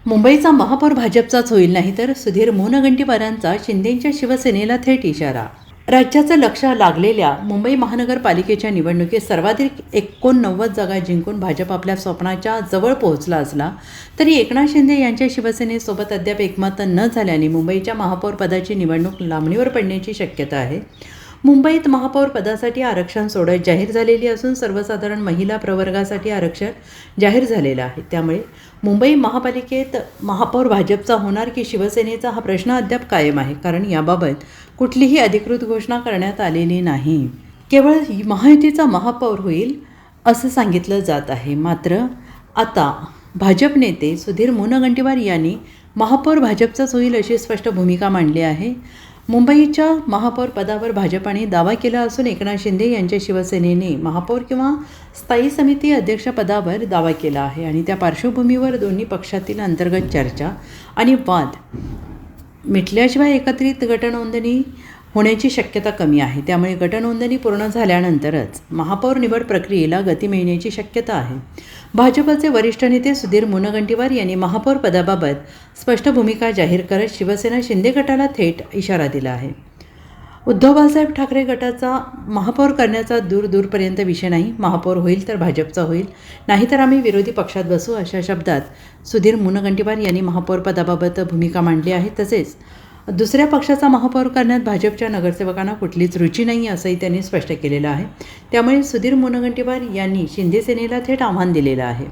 मुंबईचा महापौर भाजपचाच होईल, नाही तर सुधीर मुनगंटीवारांचा शिंदेंच्या शिवसेनेला थेट इशारा. राज्याचं लक्ष लागलेल्या मुंबई महानगरपालिकेच्या निवडणुकीत सर्वाधिक 89 जागा जिंकून भाजप आपल्या स्वप्नाच्या जवळ पोहोचला असला तरी एकनाथ शिंदे यांच्या शिवसेनेसोबत अद्याप एकमत न झाल्याने मुंबईच्या महापौर पदाची निवडणूक लांबणीवर पडण्याची शक्यता आहे. मुंबईत महापौर पदासाठी आरक्षण सोडत जाहीर झालेली असून सर्वसाधारण महिला प्रवर्गासाठी आरक्षण जाहीर झालेलं आहे. त्यामुळे मुंबई महापालिकेत महापौर भाजपचा होणार की शिवसेनेचा हा प्रश्न अद्याप कायम आहे, कारण याबाबत कुठलीही अधिकृत घोषणा करण्यात आलेली नाही. केवळ महायुतीचा महापौर होईल असं सांगितलं जात आहे. मात्र आता भाजप नेते सुधीर मुनगंटीवार यांनी महापौर भाजपचाच होईल अशी स्पष्ट भूमिका मांडली आहे. मुंबईच्या महापौर पदावर भाजपाने दावा केला असून एकनाथ शिंदे यांच्या शिवसेनेने महापौर किंवा स्थायी समिती अध्यक्षपदावर दावा केला आहे. आणि त्या पार्श्वभूमीवर दोन्ही पक्षातील अंतर्गत चर्चा आणि वाद मिटल्याशिवाय एकत्रित गटनोंदणी होण्याची शक्यता कमी आहे. त्यामुळे गटनोंदणी पूर्ण झाल्यानंतरच महापौर निवड प्रक्रियेला गती मिळण्याची शक्यता आहे. भाजपचे वरिष्ठ नेते सुधीर मुनगंटीवार यांनी महापौर पदाबाबत स्पष्ट भूमिका जाहीर करत शिवसेना शिंदे गटाला थेट इशारा दिला आहे. उद्धव बाळासाहेब ठाकरे गटाचा महापौर करण्याचा दूरपर्यंत विषय नाही. महापौर होईल तर भाजपचा होईल, नाहीतर आम्ही विरोधी पक्षात बसू, अशा शब्दात सुधीर मुनगंटीवार यांनी महापौर पदाबाबत भूमिका मांडली आहे. तसेच दुसऱ्या पक्षाचा महापौर करण्यात भाजपच्या नगरसेवकांना कुठलीच रुची नाही असंही त्यांनी स्पष्ट केलेलं आहे. त्यामुळे सुधीर मुनगंटीवार यांनी शिंदे सेनेला थेट आव्हान दिलेलं आहे.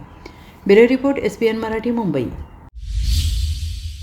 Bureau report, SPN Marathi, Mumbai.